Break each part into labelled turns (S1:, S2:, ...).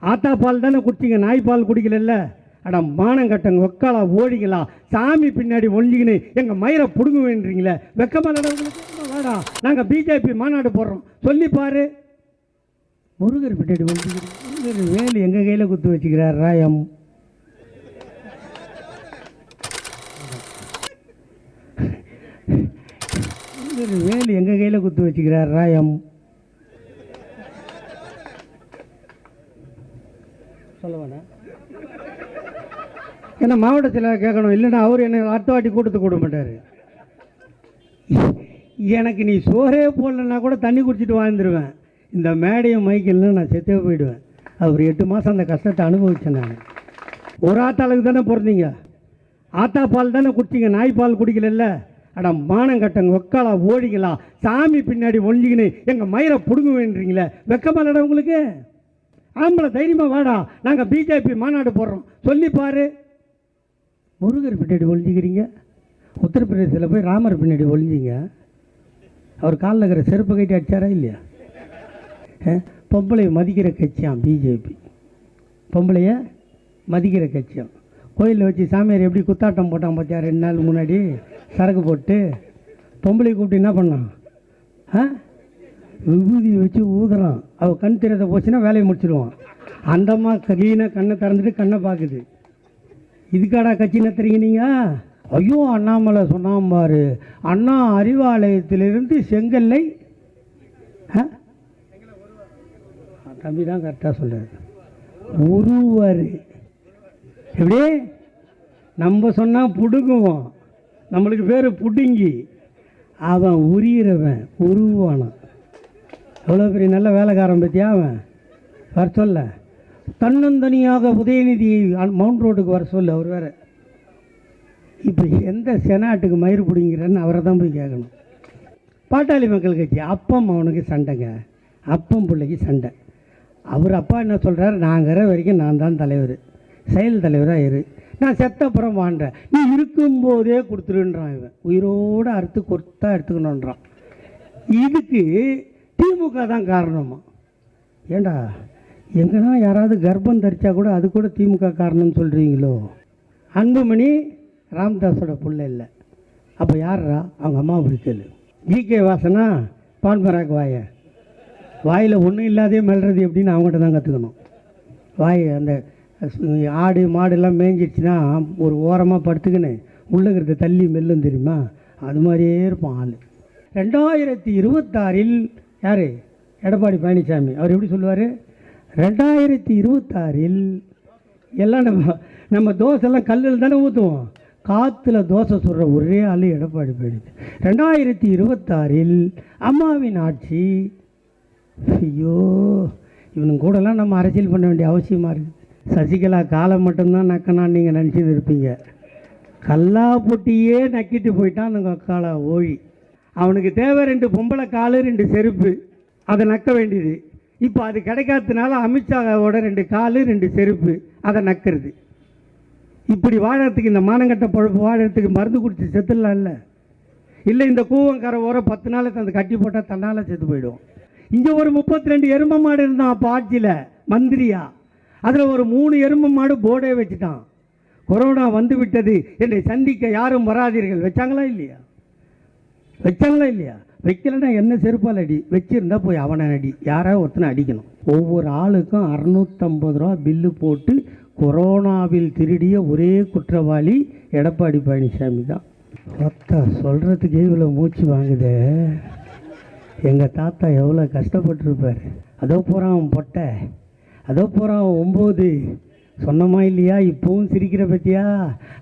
S1: ஆத்தா பால் தானே குடிச்சிங்க, நாய் பால் குடிக்கல. அட மானம் கட்டங்க ஒக்காலா ஓடிங்களா, சாமி பின்னாடி ஒழிஞ்சிக்கின்னு எங்கள் மயிரை பிடுங்குவேன்றீங்களே, வெக்கமாக நடவடிக்கை வாடா, நாங்கள் பிஜேபி மாநாடு போடுறோம் சொல்லி பாரு. முருகர் பின்னாடி ஒழிஞ்சிக்கிறோம். முருகர் வேலு எங்கள் கையில் குத்து வச்சுக்கிறார் ராயம். முருகர் வேலு எங்கள் கையில் குத்து வச்சுக்கிறார் ராயம். சொல்ல வேணா, ஏன்னா மாவட்டத்தில் கேட்கணும், இல்லைன்னா அவர் என்ன அடுத்த வாட்டி கூட்டத்தை கொடுக்க மாட்டார். எனக்கு நீ சோறே போடலன்னா கூட தண்ணி குடிச்சிட்டு வாழ்ந்துருவேன். இந்த மேடையும் மைக்கில்னா நான் செத்தே போயிடுவேன். அவர் 8 மாதம் அந்த கஷ்டத்தை அனுபவித்தேன். நான் ஒரு ஆத்தாளுக்கு தானே பிறந்தீங்க, ஆத்தா பால் தானே குடிச்சிங்க, நாய் பால் குடிக்கல. அட மானம் கட்டங்க ஒக்காலா ஓடிங்களா, சாமி பின்னாடி ஒழிஞ்சிக்கின்னு எங்கள் மயிரை பிடுங்குவேன்றீங்களே, வெக்கமாக நட உங்களுக்கு. ஆம்பளை தைரியமாக வாடா, நாங்கள் பிஜேபி மாநாடு போடுறோம் சொல்லி பாரு. முருகர் பின்னாடி ஒழிஞ்சிக்கிறீங்க. உத்தரப்பிரதேசத்தில் போய் ராமர் பின்னாடி ஒழிஞ்சிங்க. அவர் காலில் இருக்கிற செருப்பு கட்டி அடித்தாரா இல்லையா? பொம்பளையை மதிக்கிற கட்சியாம் பிஜேபி. பொம்பளைய மதிக்கிற கட்சியாம். கோயிலில் வச்சு சாமியார் எப்படி குத்தாட்டம் போட்டான் பார்த்தியா 2 நாள் முன்னாடி, சரக்கு போட்டு. பொம்பளை கூப்பிட்டு என்ன பண்ணான்? விபூதி வச்சு ஊதுறான். அவள் கண் தெரியாத போச்சுன்னா வேலையை முடிச்சிடுவான். அந்தம்மா க்ளீனாக கண்ணை திறந்துட்டு கண்ணை பார்க்குது. இதுக்காடா கட்சி நத்துறீங்க நீங்கள்? ஐயோ அண்ணாமலை சொன்னாம் பாரு, அண்ணா அறிவாலயத்திலிருந்து செங்கல்லை தம்பி தான் கரெக்டாக சொல்கிறார். ஒருவர் எப்படி நம்ம சொன்னால் புடுங்குவோம், நம்மளுக்கு பேர் புடுங்கி. அவன் உரியிறவன் உருவானான். எவ்வளோ பெரிய நல்ல வேலைக்காரன் பற்றியா அவன். வர சொல்ல தன்னந்தனியாக உதயநிதி மவுண்ட் ரோடுக்கு வர சொல்ல. அவர் வேறு இப்போ எந்த செனாட்டுக்கு மயிர் பிடிங்கிறன்னு அவரை தான் போய் கேட்கணும். பாட்டாளி மக்கள் கட்சி அப்பம் அவனுக்கு சண்டைங்க, அப்பம் பிள்ளைக்கு சண்டை. அவர் அப்பா என்ன சொல்கிறார், நாங்கிற வரைக்கும் நான் தான் தலைவர், செயல் தலைவராக இரு, நான் செத்தப்புறம் வாழ்கிறேன், நீ இருக்கும்போதே கொடுத்துருன்றான். இவன் உயிரோடு அறுத்து கொத்தா எடுத்துக்கணுன்றான். இதுக்கு திமுக தான் காரணமா? ஏண்டா எங்கன்னா யாராவது கர்ப்பம் தரிச்சா கூட அது கூட திமுக காரணம்னு சொல்கிறீங்களோ? அன்புமணி ராமதாஸோட பிள்ளை இல்லை, அப்போ யாரா? அவங்க அம்மா பிடிச்சல். ஜிகே வாசனா பான்பராக் வாயில் ஒன்றும் இல்லாதே மெல்றது எப்படின்னு அவங்ககிட்ட தான் கற்றுக்கணும். அந்த ஆடு மாடுலாம் மேய்ஞ்சிடுச்சுன்னா ஒரு ஓரமாக படுத்துக்கின்னு உள்ளுங்கிறத தள்ளி மெல்லும் தெரியுமா, அது மாதிரியே இருப்பான் ஆள். 2026 யார்? எடப்பாடி பழனிசாமி. அவர் எப்படி சொல்லுவார், 2026 எல்லாம் நம்ம தோசைலாம் கல்லில் தானே ஊற்றுவோம், காற்றுல தோசை சுடுற ஒரே ஆள் எடப்பாடி பழனிசாமி. 2026 அம்மாவின் ஆட்சி. ஐயோ இவனுங்க கூடலாம் நம்ம அரசியல் பண்ண வேண்டிய அவசியமாக இருக்குது. சசிகலா காலம் மட்டும்தான் நக்கனான்னு நீங்கள் நினச்சிட்டு இருப்பீங்க. கல்லா பொட்டியே நக்கிட்டு போயிட்டான் அந்த காலா ஓழி. அவனுக்கு தேவை 2 பொம்பளை காலு 2 செருப்பு, அதை நக்க வேண்டியது. இப்போ அது கிடைக்காததுனால அமித்ஷாவோட 2 காலு 2 செருப்பு, அதை நக்கிறது. இப்படி வாழறதுக்கு, இந்த மானங்கட்ட பழப்பு வாழறதுக்கு மருந்து குடிச்சு செத்துடலாம் இல்லை இந்த கூவங்கரை ஓரம் 10 நாளைக்கு அந்த கட்டி போட்டால் தன்னால் செத்து போயிடும். இங்கே ஒரு 32 எருமை மாடு இருந்தான் அப்போ ஆட்சியில் மந்திரியா, அதில் ஒரு 3 எருமை மாடு போர்டே வச்சுட்டான். கொரோனா வந்து விட்டது, என்னை சந்திக்க யாரும் வராதீர்கள் வச்சாங்களா இல்லையா? வச்சாங்களா இல்லையா? வைக்கலைன்னா என்ன செருப்பால் அடி, வச்சுருந்தா போய் அவனை அடி, யாராவது ஒருத்தனை அடிக்கணும். ஒவ்வொரு ஆளுக்கும் 650 ரூபா பில்லு போட்டு கொரோனாவில் திருடிய ஒரே குற்றவாளி எடப்பாடி பழனிசாமி தான். தாத்தா சொல்கிறதுக்கே இவ்வளோ மூச்சு வாங்குதே. எங்கள் தாத்தா எவ்வளோ கஷ்டப்பட்டுருப்பார். அதோ போகிறான் பொட்டை, அதோ போகிறான் 9 சொன்னமா இல்லையா? இப்போவும் சிரிக்கிற பற்றியா?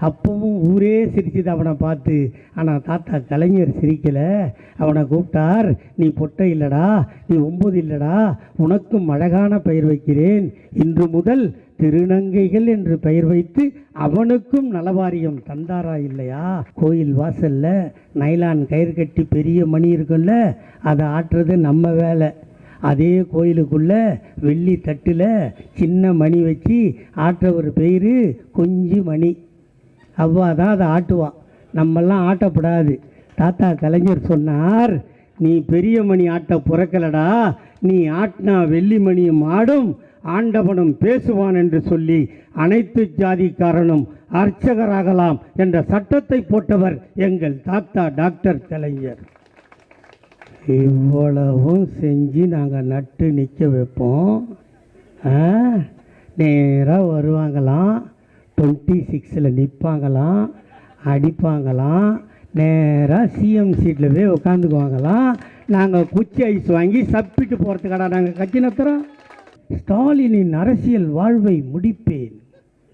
S1: அப்போவும் ஊரே சிரிச்சுது அவனை பார்த்து. ஆனால் தாத்தா கலைஞர் சிரிக்கலை. அவனை கூப்பிட்டார், நீ பொட்டை இல்லைடா, நீ 9 இல்லைடா, உனக்கும் அழகான பெயர் வைக்கிறேன், இன்று முதல் திருநங்கைகள் என்று பெயர் வைத்து அவனுக்கும் நலவாரியம் தந்தாரா இல்லையா? கோயில் வாசல்ல நைலான் கயிறு கட்டி பெரிய மணி இருக்குல்ல, அதை ஆட்டுறது நம்ம வேலை. அதே கோயிலுக்குள்ளே வெள்ளி தட்டில் சின்ன மணி வச்சு ஆட்டுற ஒரு பெயர் கொஞ்சி மணி. அவ்வா தான் அதை ஆட்டுவான், நம்மெல்லாம் ஆட்டப்படாது. தாத்தா கலைஞர் சொன்னார், நீ பெரிய மணி ஆட்ட புறக்கலடா, நீ ஆட்டினா வெள்ளி மணியும் ஆடும், ஆண்டவனும் பேசுவான் என்று சொல்லி அனைத்து ஜாதிக்காரனும் அர்ச்சகராகலாம் என்ற சட்டத்தை போட்டவர் எங்கள் தாத்தா டாக்டர் கலைஞர். இவ்வளவும் செஞ்சு நாங்கள் நட்டு நிற்க வைப்போம். நேராக வருவாங்களாம், 26 நிற்பாங்களாம், அடிப்பாங்களாம், நேராக சிஎம் சீட்டில் போய் உட்காந்துக்குவாங்களாம். நாங்கள் குச்சி ஐஸ் வாங்கி சப்பிட்டு போகிறதுக்கடா நாங்கள் கட்சி நடத்துகிறோம். ஸ்டாலினின் அரசியல் வாழ்வை முடிப்பேன்,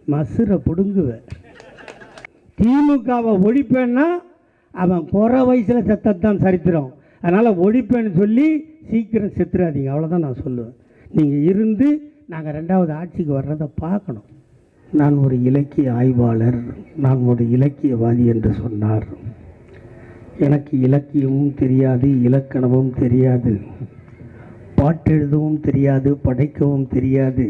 S1: மசுரை பிடுங்குவேன். திமுகவை ஒழிப்பேன்னா அவன் குறை வயசில் செத்தத்தான் சரித்திரம். அதனால் ஒழிப்பேன்னு சொல்லி சீக்கிரம் செத்துறாதீங்க, அவ்வளோதான் நான் சொல்லுவேன். நீங்கள் இருந்து நாங்கள் 2வது ஆட்சிக்கு வர்றதை பார்க்கணும். நான் ஒரு இலக்கிய ஆய்வாளர், நான் ஒரு இலக்கியவாதி என்று சொன்னார். எனக்கு இலக்கியமும் தெரியாது, இலக்கணமும் தெரியாது, பாட்டெழுதவும் தெரியாது, படைக்கவும் தெரியாது.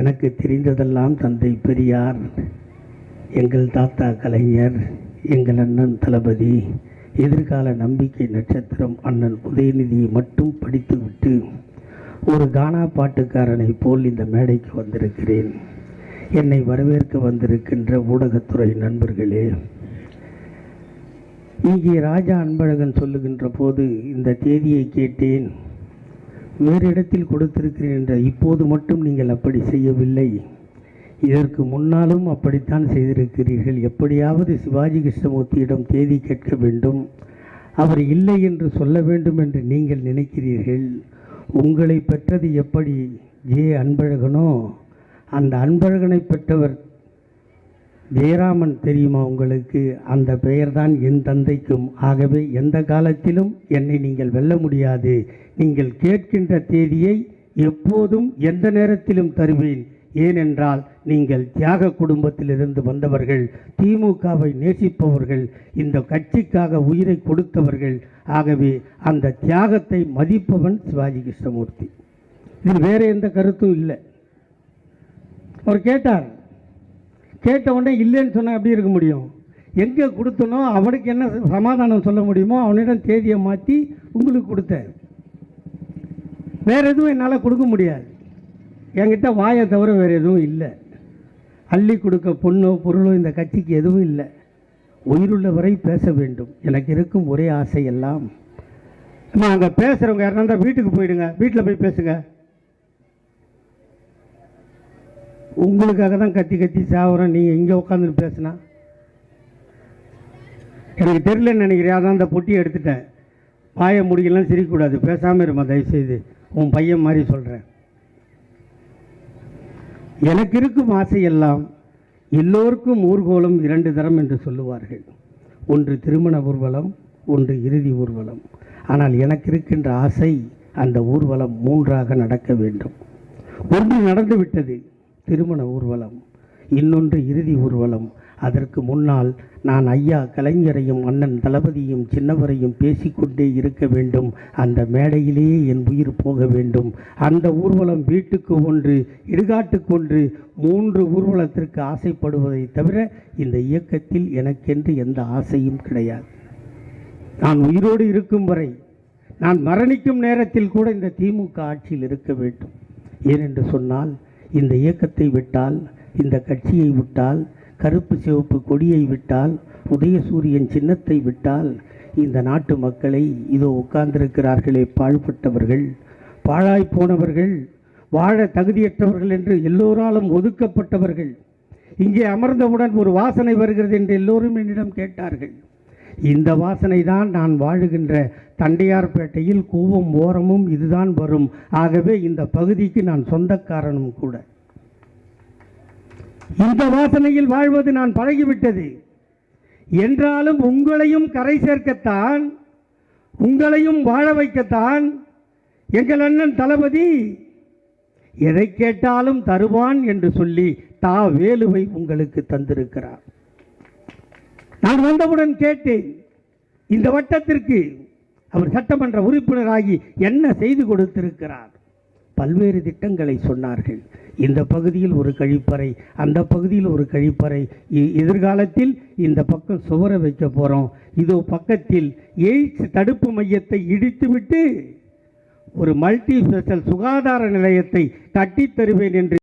S1: எனக்கு தெரிந்ததெல்லாம் தந்தை பெரியார், எங்கள் தாத்தா கலைஞர், எங்கள் அண்ணன் தளபதி, எதிர்கால நம்பிக்கை நட்சத்திரம் அண்ணன் உதயநிதியை மட்டும் படித்துவிட்டு ஒரு கானா பாட்டுக்காரனை போல் இந்த மேடைக்கு வந்திருக்கிறேன். என்னை வரவேற்க வந்திருக்கின்ற ஊடகத்துறை நண்பர்களே, இங்கே ராஜா அன்பழகன் சொல்லுகின்ற போது இந்த தேதியை கேட்டேன், வேறு இடத்தில் கொடுத்திருக்கிறேன் என்ற. இப்போது மட்டும் நீங்கள் அப்படி செய்யவில்லை, இதற்கு முன்னாலும் அப்படித்தான் செய்திருக்கிறீர்கள். எப்படியாவது சிவாஜி கிருஷ்ணமூர்த்தியிடம் தேதி கேட்க வேண்டும், அவர் இல்லை என்று சொல்ல வேண்டும் என்று நீங்கள் நினைக்கிறீர்கள். உங்களை பெற்றது எப்படி ஜே அன்பழகனோ, அந்த அன்பழகனை பெற்றவர் ஜெயராமன் தெரியுமா உங்களுக்கு? அந்த பெயர்தான் என் தந்தைக்கும். ஆகவே எந்த காலத்திலும் என்னை நீங்கள் வெல்ல முடியாது. நீங்கள் கேட்கின்ற தேதியை எப்போதும் எந்த நேரத்திலும் தருவேன். ஏனென்றால் நீங்கள் தியாக குடும்பத்திலிருந்து வந்தவர்கள், திமுகவை நேசிப்பவர்கள், இந்த கட்சிக்காக உயிரை கொடுத்தவர்கள். ஆகவே அந்த தியாகத்தை மதிப்பவன் சிவாஜி கிருஷ்ணமூர்த்தி. இதில் வேறு எந்த கருத்தும் இல்லை. அவர் கேட்டார், கேட்ட உடனே இல்லைன்னு சொன்னால் எப்படி இருக்க முடியும்? எங்கே கொடுத்தனோ அவனுக்கு என்ன சமாதானம் சொல்ல முடியுமோ அவனிடம் தேதியை மாற்றி உங்களுக்கு கொடுத்தேன். வேறு எதுவும் என்னால் கொடுக்க முடியாது. என்கிட்ட வாயை தவிர வேறு எதுவும் இல்லை. அள்ளி கொடுக்க பொண்ணோ பொருளோ இந்த கட்சிக்கு எதுவும் இல்லை. உயிருள்ளவரை பேச வேண்டும். எனக்கு இருக்கும் ஒரே ஆசை எல்லாம், அங்கே பேசுகிறவங்க யாருன்னா இருந்தால் வீட்டுக்கு போயிடுங்க, வீட்டில் போய் பேசுங்க. உங்களுக்காக தான் கத்தி கத்தி சாவுறேன், நீங்கள் இங்கே உட்காந்துட்டு பேசுனா எனக்கு தெரியலன்னு நினைக்கிறேன். அதான் அந்த பொட்டியை எடுத்துட்டேன். வாயை முடிக்கலாம், சிரிக்கக்கூடாது, பேசாமல் இருமா தயவுசெய்து. உன் பையன் மாதிரி சொல்கிறேன். எனக்கு இருக்கும் ஆசையெல்லாம், எல்லோருக்கும் ஊர்கோலம் 2 தரம் என்று சொல்லுவார்கள். ஒன்று திருமண ஊர்வலம், ஒன்று இறுதி ஊர்வலம். ஆனால் எனக்கு இருக்கின்ற ஆசை, அந்த ஊர்வலம் 3ஆக நடக்க வேண்டும். ஒன்று நடந்துவிட்டது, திருமண ஊர்வலம். இன்னொன்று இறுதி ஊர்வலம். அதற்கு முன்னால் நான் ஐயா கலைஞரையும் அண்ணன் தளபதியும் சின்னவரையும் பேசிக்கொண்டே இருக்க வேண்டும். அந்த மேடையிலேயே என் உயிர் போக வேண்டும். அந்த ஊர்வலம் வீட்டுக்கு ஒன்று, இடுகாட்டுக்கு ஒன்று, 3 ஊர்வலத்திற்கு ஆசைப்படுவதை தவிர இந்த இயக்கத்தில் எனக்கென்று எந்த ஆசையும் கிடையாது. நான் உயிரோடு இருக்கும் வரை, நான் மரணிக்கும் நேரத்தில் கூட இந்த திமுக ஆட்சியில் இருக்க வேண்டும். ஏனென்று சொன்னால், இந்த இயக்கத்தை விட்டால், இந்த கட்சியை விட்டால், கருப்பு சிவப்பு கொடியை விட்டால், உதயசூரியன் சின்னத்தை விட்டால், இந்த நாட்டு மக்களை இதோ உட்கார்ந்திருக்கிறார்களே பாழ்பட்டவர்கள், பாழாய் போனவர்கள், வாழ தகுதியற்றவர்கள் என்று எல்லோராலும் ஒதுக்கப்பட்டவர்கள், இங்கே அமர்ந்தவுடன் ஒரு வாசனை வருகிறது என்று எல்லோரும் என்னிடம் கேட்டார்கள். இந்த வாசனை தான் நான் வாழுகின்ற தண்டையார்பேட்டையில் கூவம் ஓரமும் இதுதான் வரும். ஆகவே இந்த பகுதிக்கு நான் சொந்தக்காரனும் கூட. இந்த வாசனையில் வாழ்வது நான் பழகிவிட்டது. என்றாலும் உங்களையும் கரை சேர்க்கத்தான், உங்களையும் வாழ வைக்கத்தான் எங்கள் அண்ணன் தளபதி எதை கேட்டாலும் தருவான் என்று சொல்லி தா வேலுவை உங்களுக்கு தந்திருக்கிறார். நான் வந்தவுடன் கேட்டேன், இந்த வட்டத்திற்கு அவர் சட்டமன்ற உறுப்பினராகி என்ன செய்து கொடுத்திருக்கிறார்? பல்வேறு திட்டங்களை சொன்னார்கள். இந்த பகுதியில் ஒரு கழிப்பறை, அந்த பகுதியில் ஒரு கழிப்பறை. எதிர்காலத்தில் இந்த பக்கம் சுவரை வைக்க போகிறோம். இதோ பக்கத்தில் எய்ட்ஸ் தடுப்பு மையத்தை இடித்துவிட்டு ஒரு மல்டி ஸ்பெஷல் சுகாதார நிலையத்தை கட்டித்தருவேன் என்று